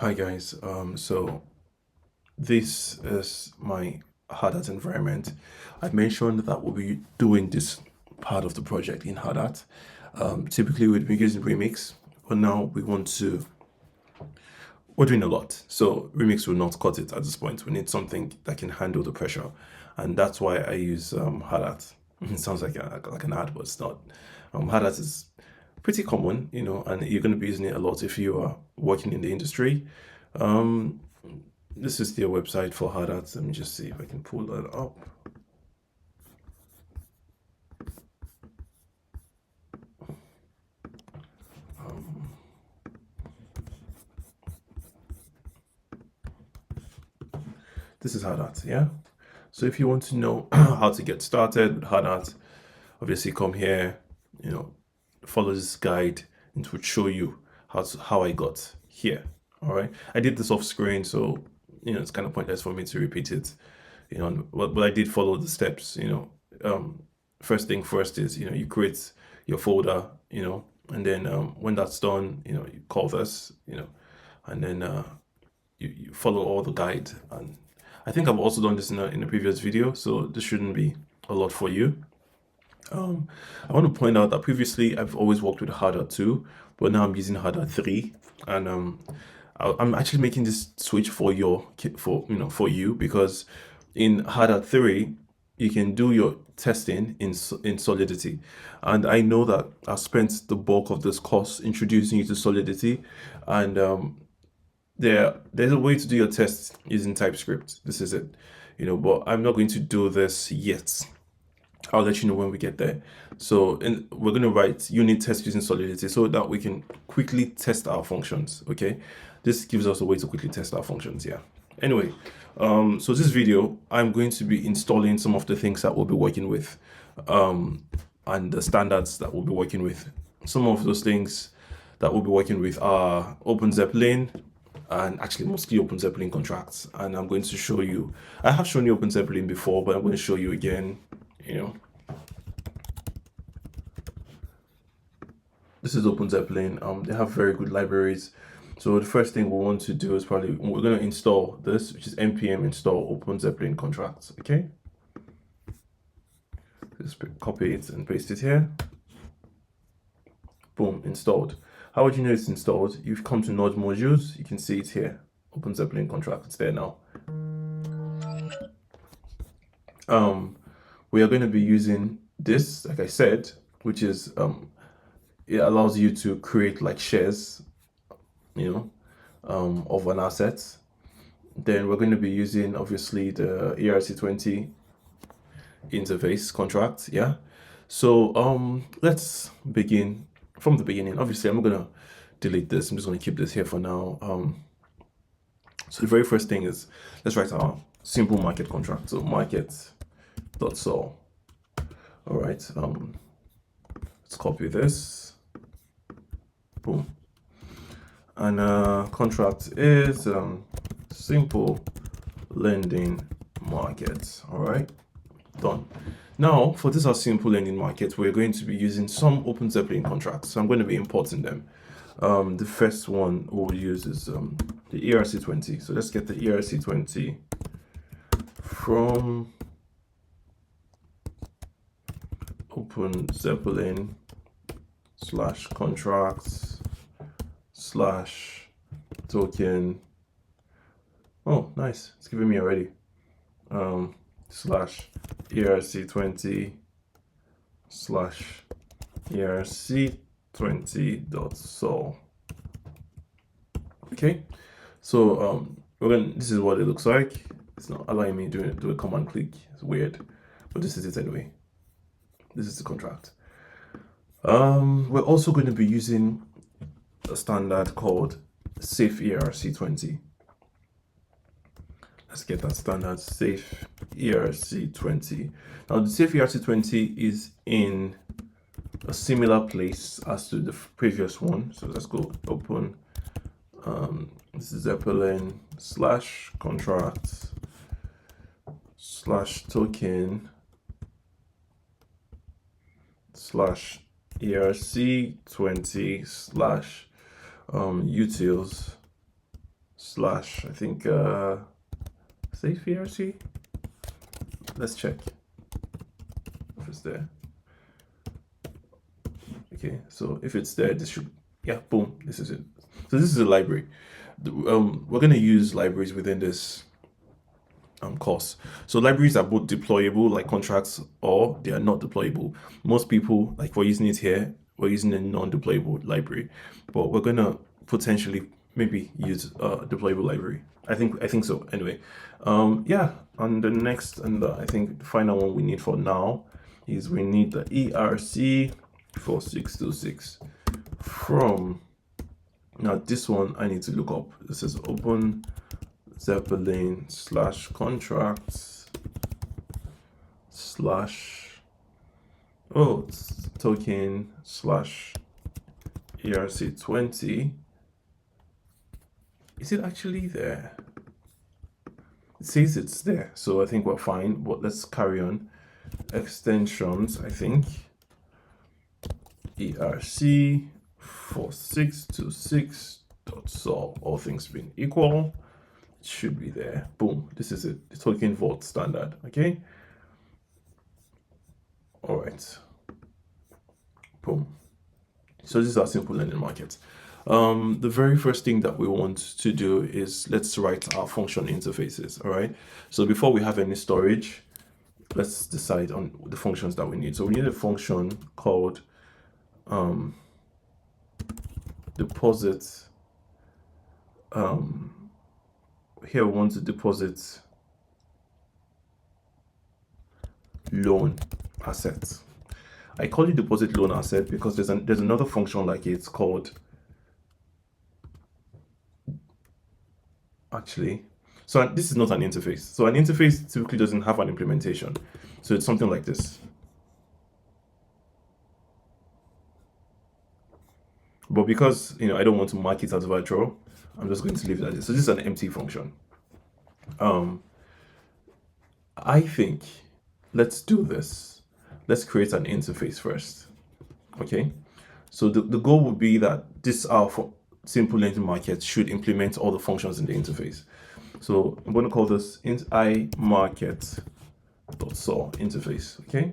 Hi guys, so this is my Hardhat environment. I've mentioned that we'll be doing this part of the project in Hardhat. Typically we'd be using Remix, but now we're doing a lot. So Remix will not cut it at this point. We need something that can handle the pressure. And that's why I use Hardhat. It sounds like like an ad, but it's not. Hardhat is pretty common, and you're going to be using it a lot if you are working in the industry. Um, this is their website for Hardhat. Let me just see if I can pull that up. Um, this is Hardhat, yeah? So if you want to know how to get started with Hardhat, obviously come here, you know, follow this guide, and it would show you how I got here. All right. I did this off screen, so it's kind of pointless for me to repeat it. But I did follow the steps. First thing first is you create your folder, and then when that's done, you call this, and then you follow all the guide. And I think I've also done this in a previous video, so this shouldn't be a lot for you. I want to point out that previously I've always worked with Harder 2, but now I'm using Harder 3, and I'm actually making this switch for for you because in Harder 3 you can do your testing in Solidity, and I know that I spent the bulk of this course introducing you to Solidity, and there's a way to do your tests using TypeScript. This is it, but I'm not going to do this yet. I'll let you know when we get there. So we're going to write unit test using Solidity so that we can quickly test our functions, okay? This gives us a way to quickly test our functions, yeah. Anyway, so this video, I'm going to be installing some of the things that we'll be working with and the standards that we'll be working with. Some of those things that we'll be working with are OpenZeppelin, and actually mostly OpenZeppelin contracts. And I'm going to show you, I have shown you OpenZeppelin before, but I'm going to show you again. This is OpenZeppelin. They have very good libraries. So the first thing we want to do is we're going to install this, which is npm install OpenZeppelin contracts. Okay. Just copy it and paste it here. Boom, installed. How would you know it's installed? You've come to Node modules. You can see it here. OpenZeppelin contract. It's there now. We are going to be using this, like I said, which is it allows you to create like shares, of an asset. Then we're going to be using obviously the ERC20 interface contract. Yeah. So let's begin from the beginning. Obviously, I'm gonna delete this. I'm just gonna keep this here for now. So the very first thing is let's write our simple market contract. So market.sol. All right. Let's copy this. Boom. And contract is simple lending market. All right, done. Now for this our simple lending market, we're going to be using some OpenZeppelin contracts. So I'm going to be importing them. The first one we'll use is the ERC20. So let's get the ERC20 from OpenZeppelin /contracts /token. Oh, nice. It's giving me already. /ERC20 /ERC20.sol. Okay, so this is what it looks like. It's not allowing me to do a command click. It's weird, but this is it anyway. This is the contract. We're also going to be using a standard called safe ERC20. Let's get that standard safe ERC20. Now the safe ERC20 is in a similar place as to the previous one. So let's go open this is Zeppelin /contract /token /ERC20 /utils slash, I think, safe ERC. Let's check if it's there. Okay, so if it's there, this should, yeah, boom, this is it. So this is a library. We're going to use libraries within this course. So libraries are both deployable like contracts, or they are not deployable. Most people, like we're using it here, we're using a non-deployable library, but we're gonna potentially maybe use a deployable library. I think so. Anyway, yeah. And the next and I think the final one we need for now is we need the ERC 4626 from. Now this one I need to look up. This is open Zeppelin slash contracts slash token slash ERC20. Is it actually there? It says it's there, so I think we're fine, but let's carry on. Extensions, I think. ERC 4626.sol, all things being equal. It should be there. Boom. This is it. The token vault standard. Okay. All right. Boom. So this is our simple learning market. The very first thing that we want to do is let's write our function interfaces. All right. So before we have any storage, let's decide on the functions that we need. So we need a function called deposit. Here we want to deposit loan asset. I call it deposit loan asset because there's another function like it's called actually. So this is not an interface. So an interface typically doesn't have an implementation. So it's something like this. But because I don't want to mark it as virtual, I'm just going to leave it as this. So this is an empty function. I think let's do this. Let's create an interface first. Okay. So the goal would be that this our simple learning market should implement all the functions in the interface. So I'm going to call this int iMarket.sol interface. Okay.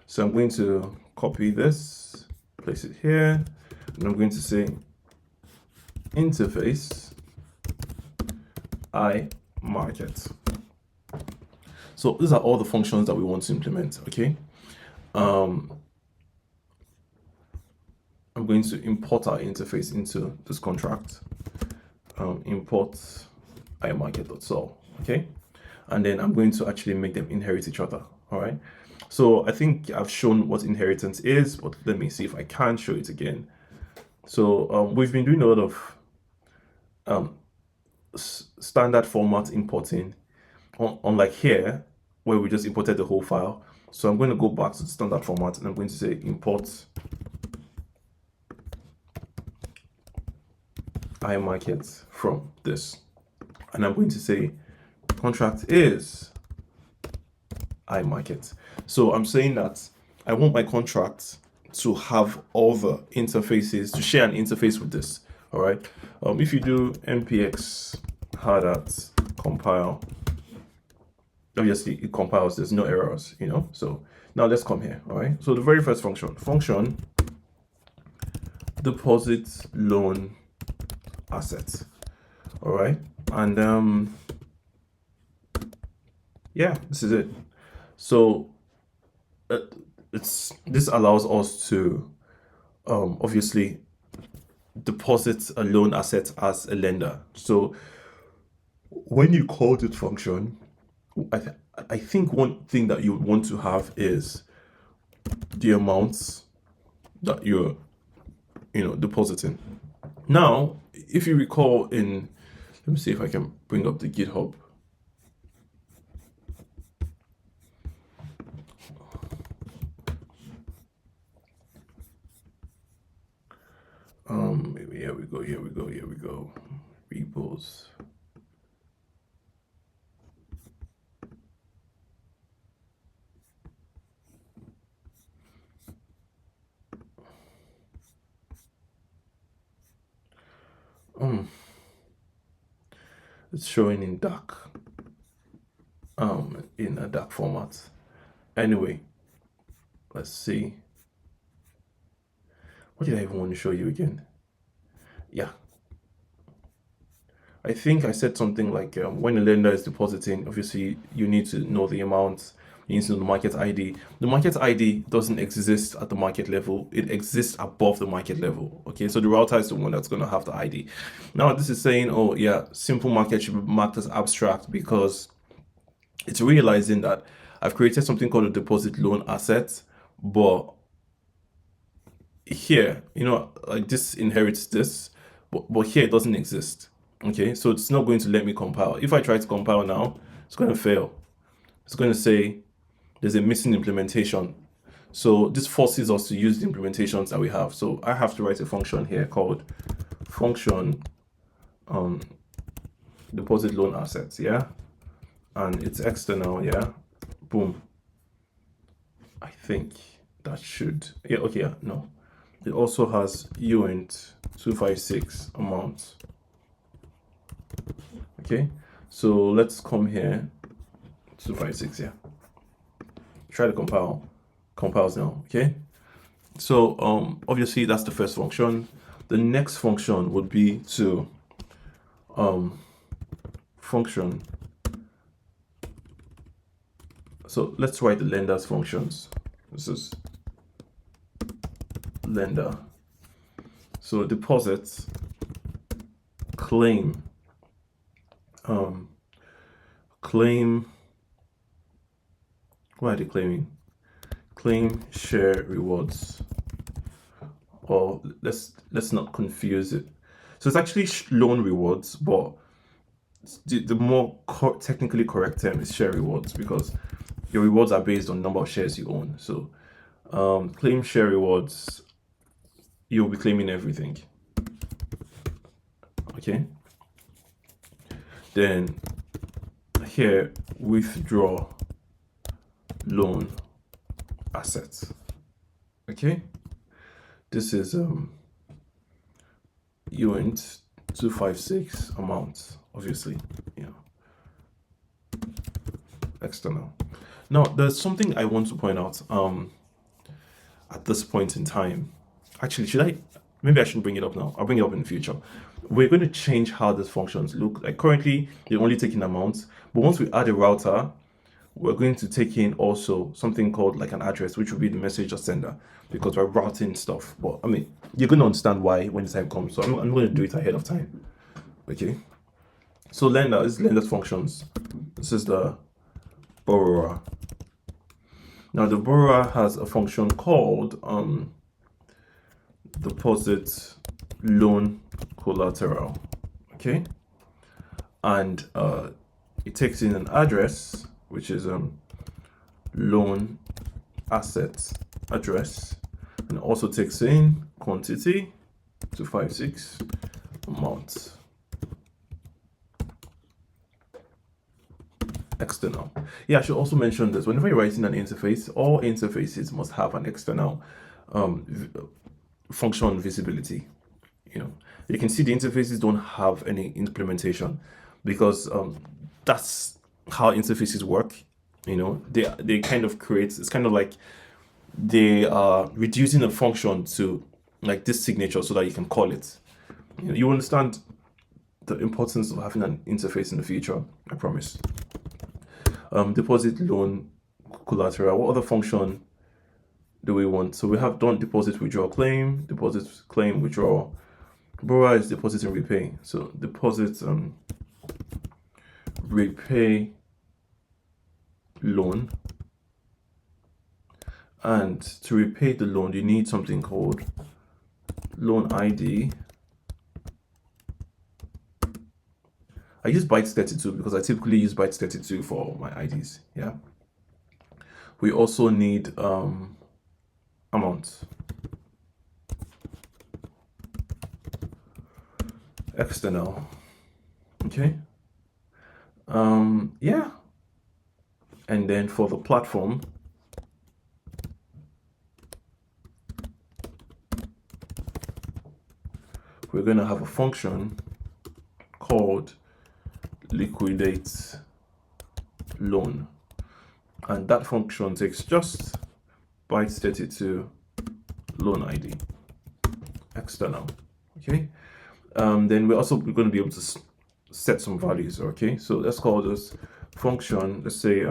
So I'm going to copy this, place it here, and I'm going to say interface iMarket. So these are all the functions that we want to implement. Okay. I'm going to import our interface into this contract. Import iMarket.sol. Okay. And then I'm going to actually make them inherit each other. All right. So I think I've shown what inheritance is, but let me see if I can show it again. So we've been doing a lot of standard format importing, unlike here, where we just imported the whole file. So I'm going to go back to the standard format and I'm going to say import iMarket from this. And I'm going to say contract is iMarket. So I'm saying that I want my contract to have all the interfaces, to share an interface with this. All right. If you do npx hard compile, obviously it compiles, there's no errors, So now let's come here. All right. So the very first function deposit loan asset. All right. And yeah, this is it. So this allows us to obviously deposit a loan asset as a lender. So when you call this function, I think one thing that you would want to have is the amounts that you're depositing. Now, if you recall let me see if I can bring up the GitHub. Here we go. Repos. It's showing in a dark format. Anyway, let's see. What did I even want to show you again? Yeah, I think I said something like when a lender is depositing, obviously you need to know the amount, you need to know the market ID. The market ID doesn't exist at the market level, it exists above the market level. Okay, so the router is the one that's going to have the ID. Now, this is saying, oh, yeah, simple market should be marked as abstract because it's realizing that I've created something called a deposit loan asset, but here, like this inherits this, but here it doesn't exist. Okay, so it's not going to let me compile. If I try to compile now, it's going to fail. It's going to say there's a missing implementation. So this forces us to use the implementations that we have. So I have to write a function here called function deposit loan assets, yeah? And it's external, yeah? Boom. I think that should, yeah, okay, yeah, no. It also has uint 256 amount. Okay, so let's come here, 256, yeah. Try to compiles now, okay? So obviously that's the first function. The next function would be to function. So let's write the lender's functions. This is lender. So deposits, claim, what are they claiming? Claim share rewards. Or let's not confuse it. So it's actually loan rewards, but the more technically correct term is share rewards because your rewards are based on number of shares you own. So claim share rewards, you'll be claiming everything. Okay. Then here, withdraw loan assets. Okay. This is uint 256 amount, obviously, external. Now, there's something I want to point out at this point in time. Actually, maybe I shouldn't bring it up now. I'll bring it up in the future. We're going to change how these functions look. Like currently, they're only taking amounts, but once we add a router, we're going to take in also something called like an address, which will be the message sender, because we're routing stuff. But I mean, you're going to understand why when the time comes. So I'm going to do it ahead of time. Okay. So lender is lender's functions. This is the borrower. Now the borrower has a function called deposit loan collateral. Okay. And it takes in an address, which is loan asset address, and also takes in quantity 256 amount external. Yeah, I should also mention this. Whenever you're writing an interface, all interfaces must have an external function visibility. You can see the interfaces don't have any implementation because that's how interfaces work. They kind of create, it's kind of like they are reducing a function to like this signature so that you can call it. You understand the importance of having an interface in the future, I promise. Deposit loan collateral. What other function do we want? So we have done deposit withdraw claim, deposit claim withdraw. Borrower is deposit and repay. So deposit repay loan. And to repay the loan, you need something called loan ID. I use bytes 32 because I typically use bytes 32 for my IDs. Yeah. We also need amount. External. Okay. Yeah. And then for the platform, we're going to have a function called liquidate loan, and that function takes just bytes 32 loan ID external. Okay, then we're also going to be able to set some values. Okay, so let's call this function, let's say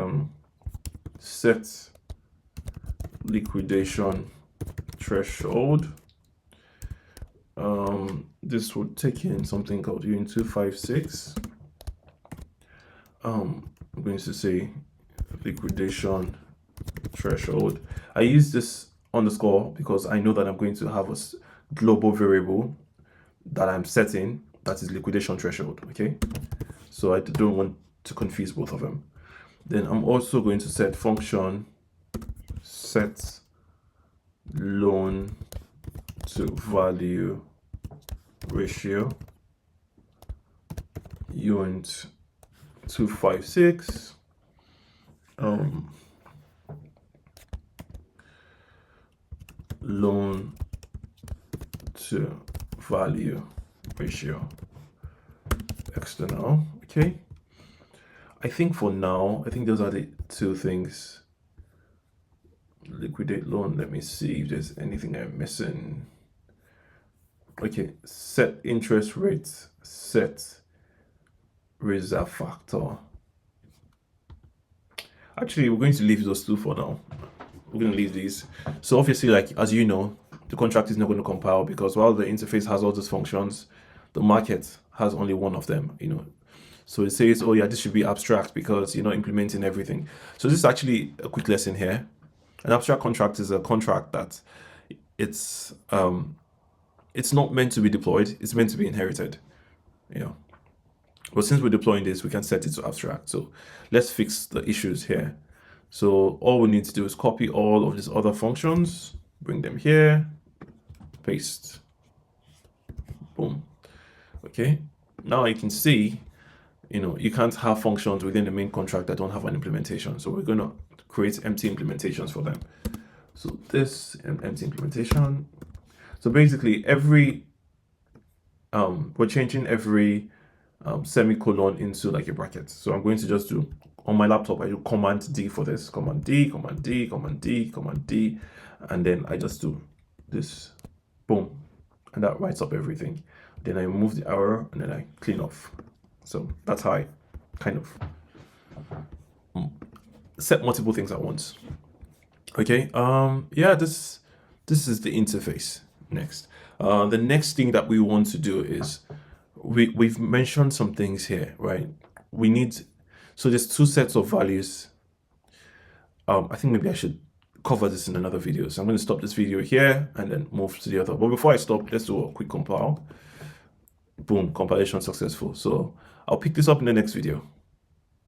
set liquidation threshold. This would take in something called Uint 256. I'm going to say liquidation threshold. I use this underscore because I know that I'm going to have a global variable that I'm setting that is liquidation threshold. Okay, so I don't want to confuse both of them. Then I'm also going to set function set loan to value ratio Uint 256 loan to value ratio external. Okay, I think for now, I think those are the two things. Liquidate loan, let me see if there's anything I'm missing. Okay, set interest rate, set reserve factor. Actually, we're going to leave those two for now. We're going to leave these. So obviously, like, as you know, the contract is not going to compile because while the interface has all those functions, the market has only one of them, you know. So it says, oh yeah, this should be abstract because you're not implementing everything. So this is actually a quick lesson here. An abstract contract is a contract that it's not meant to be deployed, it's meant to be inherited, you know. But since we're deploying this, we can set it to abstract. So let's fix the issues here. So all we need to do is copy all of these other functions, bring them here, paste, boom. Okay, now you can see, you know, you can't have functions within the main contract that don't have an implementation. So we're going to create empty implementations for them. So this empty implementation. So basically every, we're changing every semicolon into like a bracket. So I'm going to just do, on my laptop, I do Command D for this, Command D, Command D, Command D, Command D, and then I just do this, boom, and that writes up everything. Then I remove the error and then I clean off. So that's how I kind of set multiple things at once. Okay, yeah, this is the interface. Next, the next thing that we want to do is we've mentioned some things here, right? We need, so there's two sets of values. I think maybe I should cover this in another video. So I'm going to stop this video here and then move to the other. But before I stop, let's do a quick compile. Boom, compilation successful. So I'll pick this up in the next video.